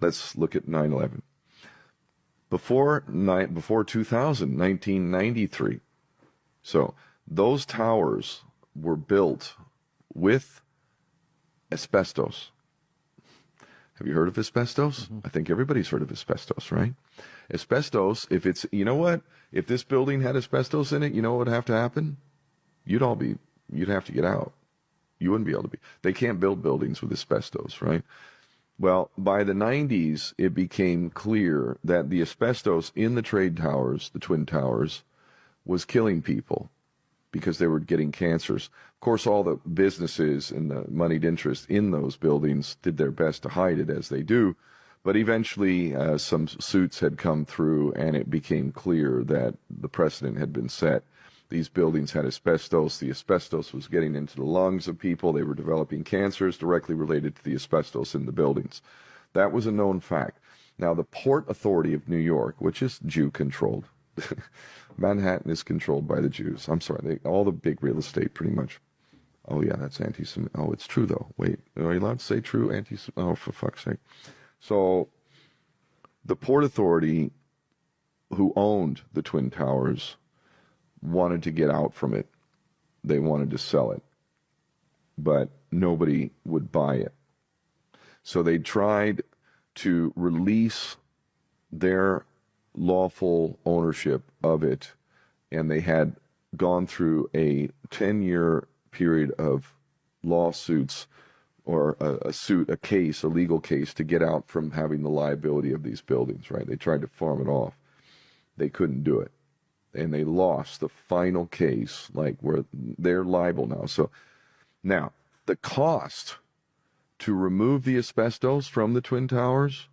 let's look at 9/11. Before 2000, 1993. So those towers were built with asbestos. Have you heard of asbestos? Mm-hmm. I think everybody's heard of asbestos, right? Asbestos, if it's, you know what? If this building had asbestos in it, you know what would have to happen? You'd have to get out. You wouldn't be able to be. They can't build buildings with asbestos, right? Well, by the 90s, it became clear that the asbestos in the trade towers, the Twin Towers, was killing people because they were getting cancers. Of course, all the businesses and the moneyed interest in those buildings did their best to hide it, as they do. But eventually, some suits had come through, and it became clear that the precedent had been set. These buildings had asbestos. The asbestos was getting into the lungs of people. They were developing cancers directly related to the asbestos in the buildings. That was a known fact. Now, the Port Authority of New York, which is Jew-controlled, Manhattan is controlled by the Jews. I'm sorry, all the big real estate, pretty much. Oh, yeah, that's anti-Semitic. Oh, it's true, though. Wait, are you allowed to say true anti-Semitic? Oh, for fuck's sake. So, the Port Authority, who owned the Twin Towers, wanted to get out from it. They wanted to sell it. But nobody would buy it. So they tried to release their lawful ownership of it, and they had gone through a 10-year period of lawsuits, or a case, a legal case, to get out from having the liability of these buildings, right? They tried to farm it off. They couldn't do it. And they lost the final case, like, where they're liable now. So now, the cost to remove the asbestos from the Twin Towers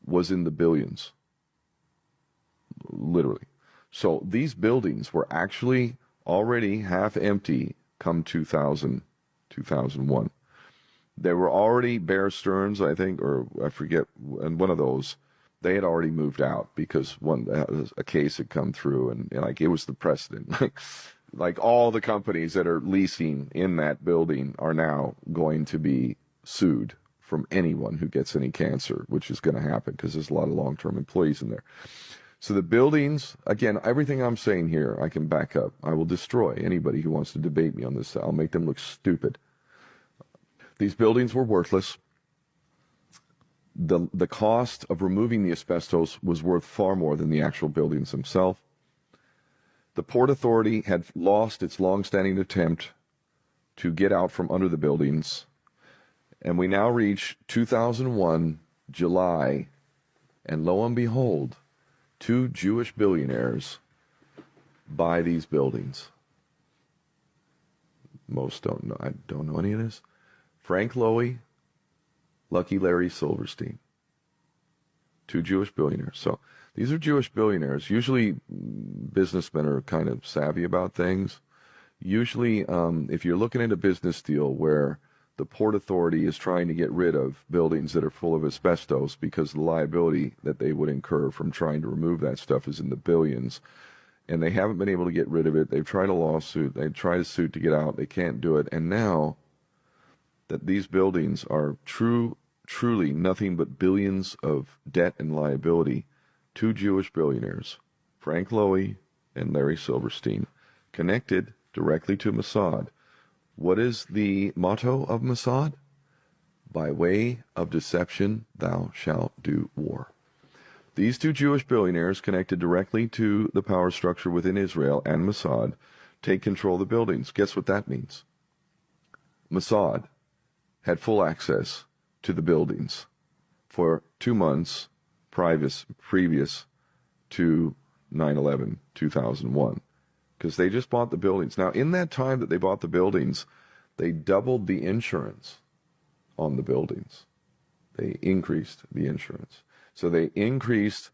was in the billions. Literally. So these buildings were actually already half empty come 2000, 2001. They were already, Bear Stearns, I think, or I forget, and one of those, they had already moved out because a case had come through, and like, it was the precedent. Like all the companies that are leasing in that building are now going to be sued from anyone who gets any cancer, which is going to happen because there's a lot of long-term employees in there. So the buildings, again, everything I'm saying here, I can back up. I will destroy anybody who wants to debate me on this. I'll make them look stupid. These buildings were worthless. The cost of removing the asbestos was worth far more than the actual buildings themselves. The Port Authority had lost its long-standing attempt to get out from under the buildings, and we now reach 2001, July, and lo and behold, 2 Jewish billionaires buy these buildings. Most don't know. I don't know any of this. Frank Lowy, Lucky Larry Silverstein. 2 Jewish billionaires. So these are Jewish billionaires. Usually businessmen are kind of savvy about things. Usually, if you're looking at a business deal where the Port Authority is trying to get rid of buildings that are full of asbestos because the liability that they would incur from trying to remove that stuff is in the billions, and they haven't been able to get rid of it. They've tried a lawsuit. They've tried a suit to get out. They can't do it. And now that these buildings are truly nothing but billions of debt and liability, 2 Jewish billionaires, Frank Lowy and Larry Silverstein, connected directly to Mossad. What is the motto of Mossad? By way of deception, thou shalt do war. These 2 Jewish billionaires connected directly to the power structure within Israel and Mossad take control of the buildings. Guess what that means? Mossad had full access to the buildings for 2 months previous to 9/11, 2001. Because they just bought the buildings. Now, in that time that they bought the buildings, they doubled the insurance on the buildings. They increased the insurance. So they increased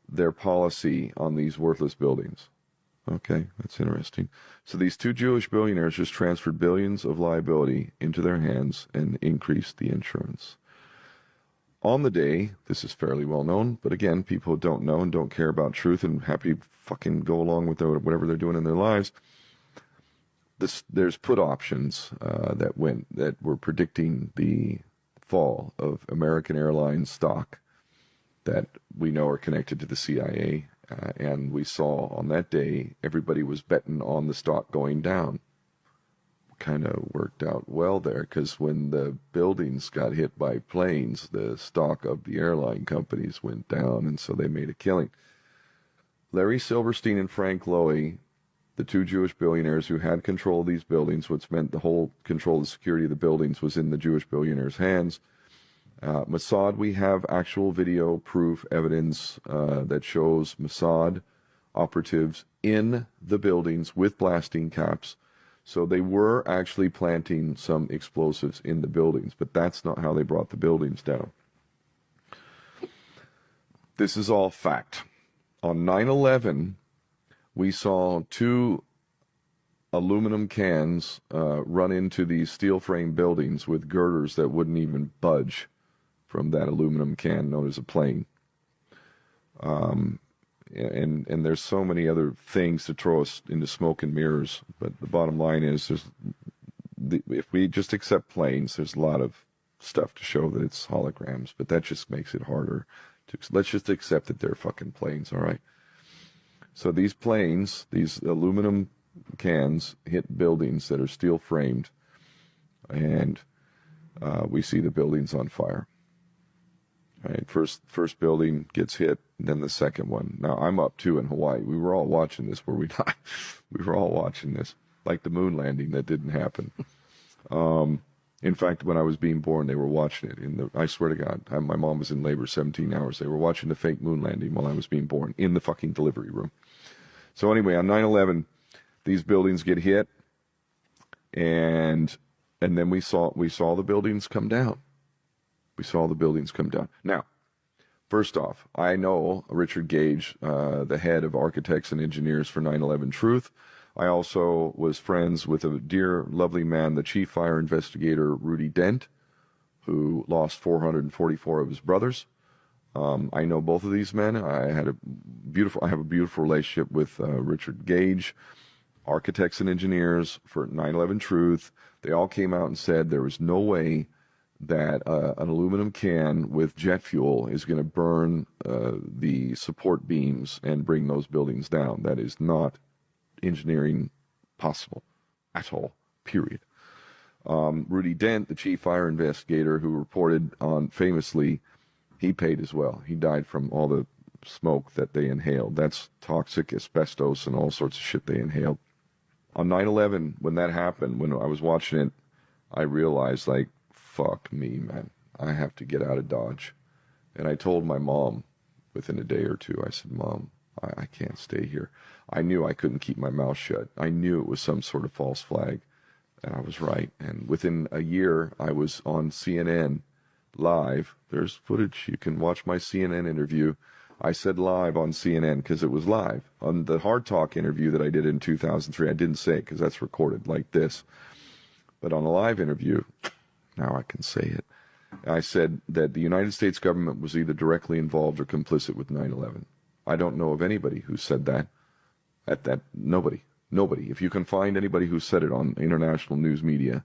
their policy on these worthless buildings. Okay, that's interesting. So these 2 Jewish billionaires just transferred billions of liability into their hands and increased the insurance. On the day, this is fairly well known, but again, people who don't know and don't care about truth and happy fucking go along with whatever they're doing in their lives, there's put options that were predicting the fall of American Airlines stock that we know are connected to the CIA. And we saw on that day, everybody was betting on the stock going down. Kind of worked out well there, because when the buildings got hit by planes, the stock of the airline companies went down, and so they made a killing. Larry Silverstein and Frank Lowy, the two Jewish billionaires who had control of these buildings, which meant the whole control of the security of the buildings was in the Jewish billionaires' hands. Mossad, we have actual video proof evidence that shows Mossad operatives in the buildings with blasting caps. So they were actually planting some explosives in the buildings, but that's not how they brought the buildings down. This is all fact. On 9/11, we saw two aluminum cans run into these steel frame buildings with girders that wouldn't even budge from that aluminum can known as a plane. And there's so many other things to throw us into smoke and mirrors, but the bottom line is if we just accept planes, there's a lot of stuff to show that it's holograms, but that just makes it harder. Let's just accept that they're fucking planes, all right? So these planes, these aluminum cans, hit buildings that are steel framed, and we see the buildings on fire. All right, first building gets hit, then the second one. Now, I'm up too in Hawaii. We were all watching this, were we not? We were all watching this, like the moon landing that didn't happen. In fact, when I was being born, they were watching it. I swear to God, my mom was in labor 17 hours. They were watching the fake moon landing while I was being born in the fucking delivery room. So anyway, on 9/11, these buildings get hit, and then we saw the buildings come down. We saw the buildings come down. Now, first off, I know Richard Gage, the head of architects and engineers for 9/11 Truth. I also was friends with a dear, lovely man, the chief fire investigator, Rudy Dent, who lost 444 of his brothers. I know both of these men. I have a beautiful relationship with Richard Gage, architects and engineers for 9/11 Truth. They all came out and said there was no way that an aluminum can with jet fuel is going to burn the support beams and bring those buildings down. That is not engineering possible at all, period. Rudy Dent, the chief fire investigator who reported on famously, he paid as well. He died from all the smoke that they inhaled. That's toxic asbestos and all sorts of shit they inhaled. On 9/11, when that happened, when I was watching it, I realized, like, fuck me, man. I have to get out of Dodge. And I told my mom within a day or two, I said, Mom, I can't stay here. I knew I couldn't keep my mouth shut. I knew it was some sort of false flag. And I was right. And within a year, I was on CNN live. There's footage. You can watch my CNN interview. I said live on CNN because it was live. On the Hard Talk interview that I did in 2003, I didn't say it because that's recorded like this. But on a live interview, now I can say it. I said that the United States government was either directly involved or complicit with 9/11. I don't know of anybody who said that. Nobody. If you can find anybody who said it on international news media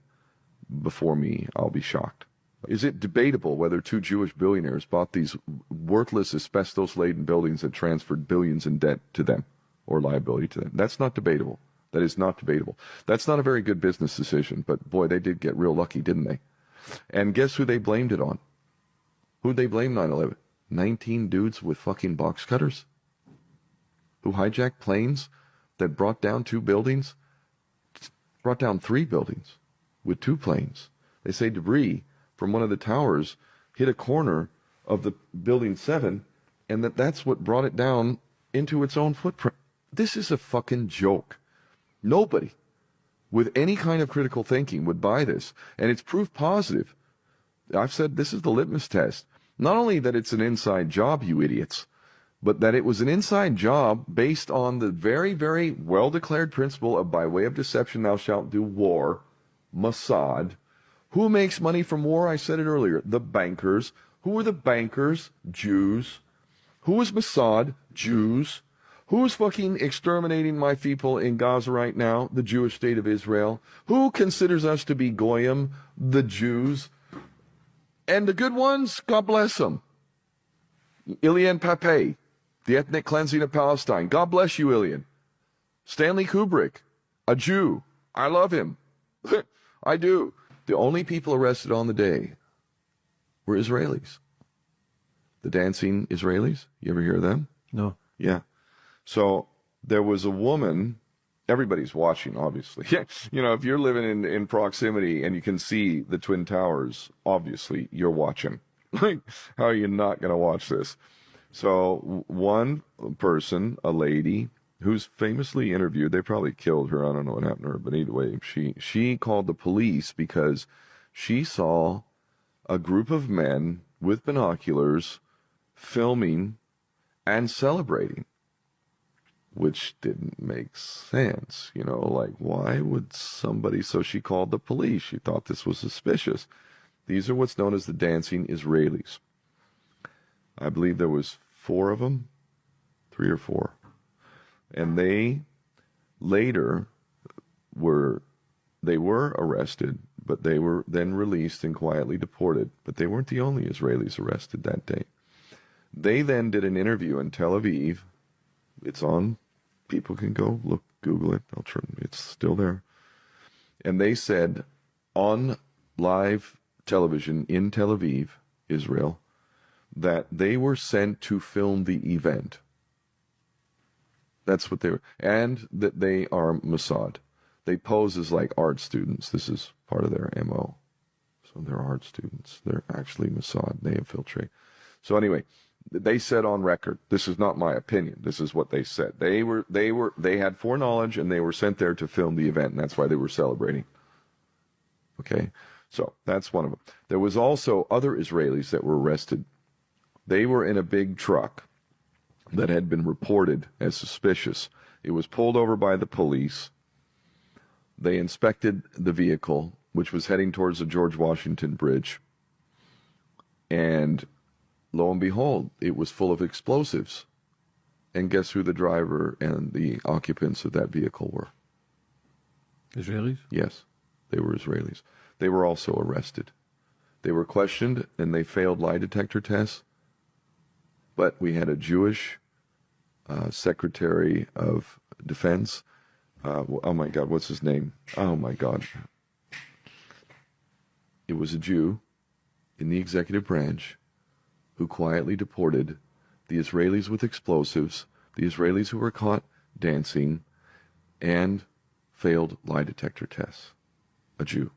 before me, I'll be shocked. Is it debatable whether two Jewish billionaires bought these worthless asbestos-laden buildings that transferred billions in debt to them or liability to them? That's not debatable. That is not debatable. That's not a very good business decision, but boy, they did get real lucky, didn't they? And guess who they blamed it on? Who'd they blame 9/11? 19 dudes with fucking box cutters who hijacked planes that brought down two buildings, brought down three buildings with two planes. They say debris from one of the towers hit a corner of the building 7, and that's what brought it down into its own footprint. This is a fucking joke. Nobody with any kind of critical thinking would buy this, and it's proof positive. I've said this is the litmus test. Not only that it's an inside job, you idiots, but that it was an inside job based on the very, very well-declared principle of by way of deception thou shalt do war, Mossad. Who makes money from war? I said it earlier. The bankers. Who are the bankers? Jews. Who is Mossad? Jews. Who's fucking exterminating my people in Gaza right now? The Jewish state of Israel. Who considers us to be Goyim? The Jews. And the good ones, God bless them. Ilian Pape, The Ethnic Cleansing of Palestine. God bless you, Ilian. Stanley Kubrick, a Jew. I love him. I do. The only people arrested on the day were Israelis. The dancing Israelis. You ever hear of them? No. Yeah. So there was a woman. Everybody's watching, obviously. You know, if you're living in proximity and you can see the Twin Towers, obviously you're watching. Like, how are you not going to watch this? So one person, a lady, who's famously interviewed, they probably killed her. I don't know what happened to her, but anyway, she called the police because she saw a group of men with binoculars filming and celebrating, which didn't make sense. You know, like, why would somebody... So she called the police. She thought this was suspicious. These are what's known as the dancing Israelis. I believe there was 4 of them, 3 or 4. And they later were arrested, but they were then released and quietly deported. But they weren't the only Israelis arrested that day. They then did an interview in Tel Aviv. It's on. People can go look, Google it. It's still there. And they said on live television in Tel Aviv, Israel, that they were sent to film the event. That's what they were. And that they are Mossad. They pose as like art students. This is part of their MO. So they're art students. They're actually Mossad. They infiltrate. So anyway, they said on record, this is not my opinion, this is what they said. They had foreknowledge and they were sent there to film the event, and that's why they were celebrating. Okay? So that's one of them. There was also other Israelis that were arrested. They were in a big truck that had been reported as suspicious. It was pulled over by the police. They inspected the vehicle, which was heading towards the George Washington Bridge. And lo and behold, it was full of explosives. And guess who the driver and the occupants of that vehicle were? Israelis? Yes, they were Israelis. They were also arrested. They were questioned and they failed lie detector tests. But we had a Jewish Secretary of Defense. Oh my God, what's his name? Oh my God. It was a Jew in the executive branch who quietly deported the Israelis with explosives, the Israelis who were caught dancing, and failed lie detector tests. A Jew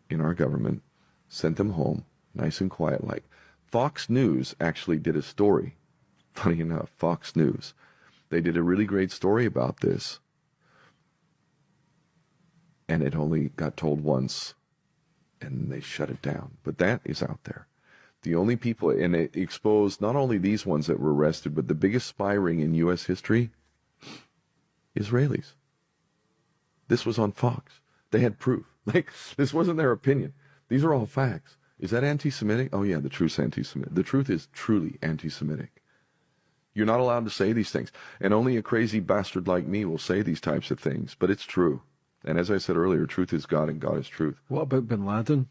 in our government sent them home, nice and quiet like. Fox News actually did a story. Funny enough, Fox News. They did a really great story about this. And it only got told once, and they shut it down. But that is out there. The only people, and it exposed not only these ones that were arrested, but the biggest spy ring in U.S. history, Israelis. This was on Fox. They had proof. Like, this wasn't their opinion. These are all facts. Is that anti-Semitic? Oh yeah, the truth's anti-Semitic. The truth is truly anti-Semitic. You're not allowed to say these things. And only a crazy bastard like me will say these types of things. But it's true. And as I said earlier, truth is God and God is truth. What about bin Laden,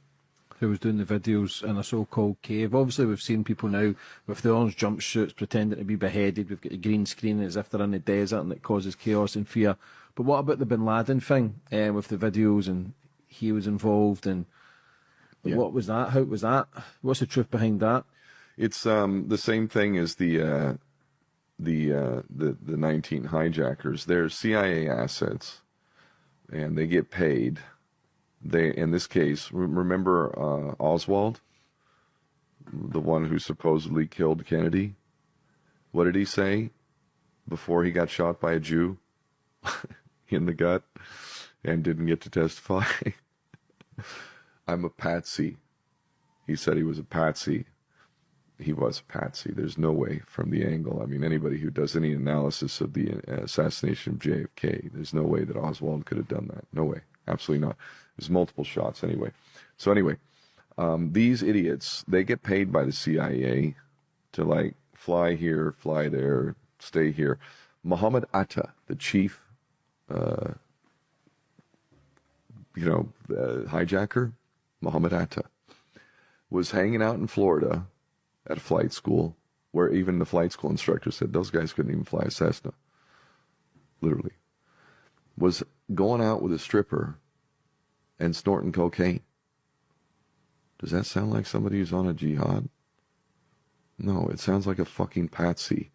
who was doing the videos in a so-called cave? Obviously, we've seen people now with the orange jumpsuits pretending to be beheaded. We've got a green screen as if they're in the desert and it causes chaos and fear. But what about the bin Laden thing with the videos and he was involved and what was that? How was that? What's the truth behind that? It's the same thing as the 19 hijackers. They're CIA assets, and they get paid. They, in this case, remember Oswald, the one who supposedly killed Kennedy? What did he say before he got shot by a Jew in the gut and didn't get to testify? I'm a patsy. He said he was a patsy. He was a patsy. There's no way from the angle. I mean, anybody who does any analysis of the assassination of JFK, there's no way that Oswald could have done that. No way. Absolutely not. There's multiple shots anyway. So anyway, these idiots, they get paid by the CIA to like fly here, fly there, stay here. Mohammed Atta, the chief, hijacker, Mohammed Atta. was hanging out in Florida at a flight school where even the flight school instructor said those guys couldn't even fly a Cessna. Literally. Was going out with a stripper and snorting cocaine. Does that sound like somebody who's on a jihad? No, it sounds like a fucking patsy,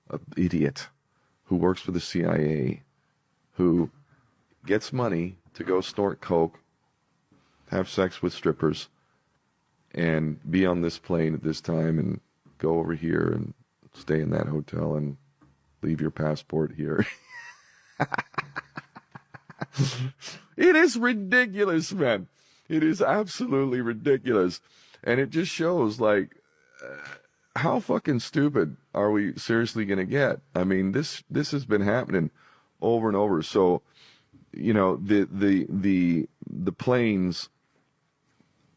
an idiot who works for the CIA, who gets money to go snort coke, have sex with strippers, and be on this plane at this time and go over here and stay in that hotel and leave your passport here. It is ridiculous, man. It is absolutely ridiculous. And it just shows, like, how fucking stupid are we seriously going to get? I mean, this has been happening over and over. So, you know, the planes,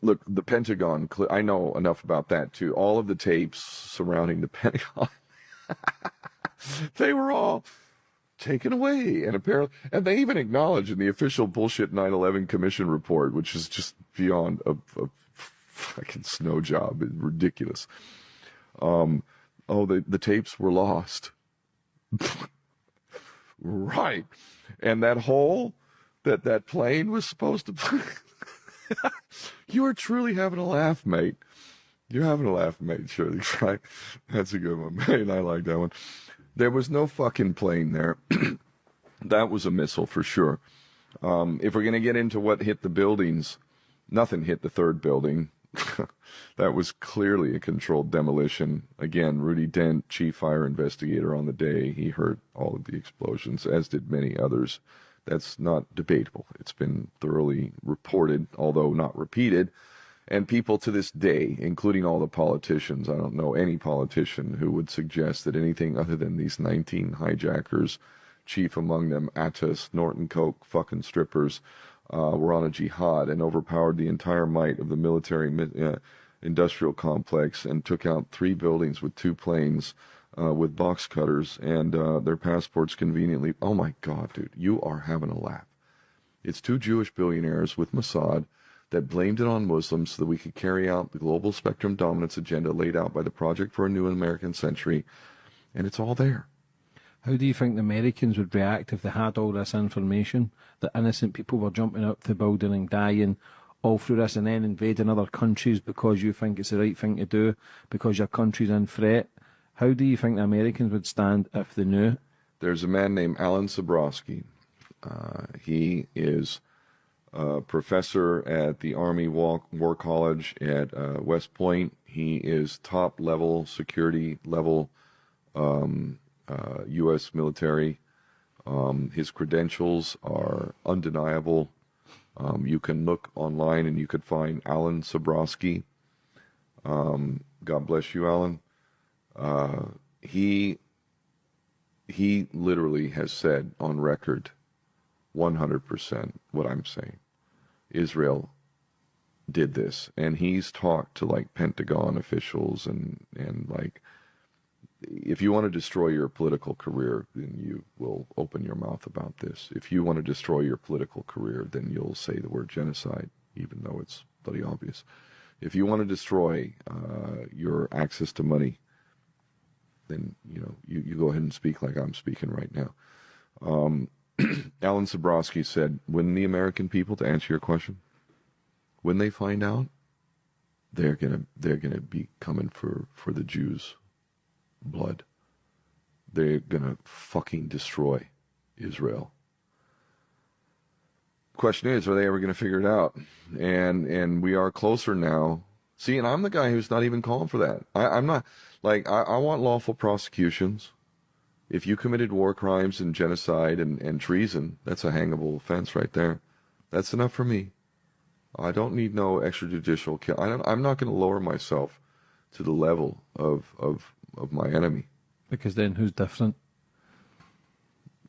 look, the Pentagon, I know enough about that too. All of the tapes surrounding the Pentagon, they were all taken away. And apparently, and they even acknowledge in the official bullshit 9/11 Commission report, which is just beyond a fucking snow job, it's ridiculous. The tapes were lost. Right. And that hole that plane was supposed to you are truly having a laugh, mate. You're having a laugh, mate, Shirley. Right? That's a good one, mate. I like that one. There was no fucking plane there. That was a missile for sure. If we're going to get into what hit the buildings, nothing hit the third building. That was clearly a controlled demolition. Again, Rudy Dent, chief fire investigator on the day, he heard all of the explosions, as did many others. That's not debatable. It's been thoroughly reported, although not repeated. And people to this day, including all the politicians, I don't know any politician who would suggest that anything other than these 19 hijackers, chief among them Atta, snorting coke, fucking strippers, were on a jihad and overpowered the entire might of the military industrial complex and took out 3 buildings with 2 planes with box cutters and their passports conveniently. Oh my God, dude, you are having a laugh. It's 2 Jewish billionaires with Mossad that blamed it on Muslims so that we could carry out the global spectrum dominance agenda laid out by the Project for a New American Century, and it's all there. How do you think the Americans would react if they had all this information, that innocent people were jumping out the building and dying all through this and then invading other countries because you think it's the right thing to do, because your country's in threat? How do you think the Americans would stand if they knew? There's a man named Alan Sabrowski. He is a professor at the Army War College at West Point. He is top level security level U.S. military. His credentials are undeniable. You can look online and you could find Alan Sabrowski. God bless you, Alan. He literally has said on record 100% what I'm saying. Israel did this, and he's talked to like Pentagon officials and like, if you want to destroy your political career, then you will open your mouth about this. If you want to destroy your political career, then you'll say the word genocide, even though it's bloody obvious. If you want to destroy your access to money, then you go ahead and speak like I'm speaking right now. Alan Sabrowski said, when the American people, to answer your question, when they find out, they're gonna be coming for the Jews' blood. They're gonna fucking destroy Israel. Question is, are they ever gonna figure it out? And we are closer now. See, and I'm the guy who's not even calling for that. I'm not, like, I want lawful prosecutions. If you committed war crimes and genocide and treason, that's a hangable offense right there. That's enough for me. I don't need no extrajudicial kill. I'm not going to lower myself to the level of my enemy. Because then who's different?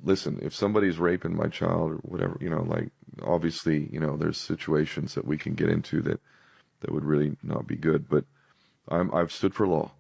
Listen, if somebody's raping my child or whatever, like, obviously, there's situations that we can get into that would really not be good. But I've stood for law.